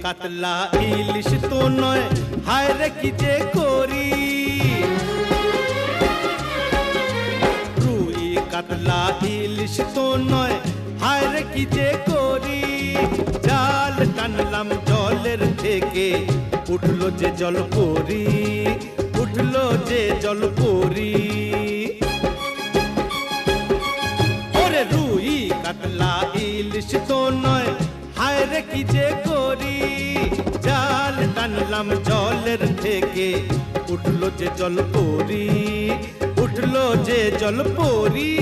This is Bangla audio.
কাতলা ইলিশ তো নয়, হায় রে কি যে করি। রুই কাতলা ইলিশ তো নয়, হায় রে কি যে করি। জাল টানলাম জলের থেকে, উঠলো যে জল পরি, উঠলো যে জল পরি। ওরে রুই কাতলা ইলিশ তো নয়, হায় রে কি যে করি। জাল টানলাম জলের থেকে, উঠলো যে জল পরি, উঠলো যে জল পরি।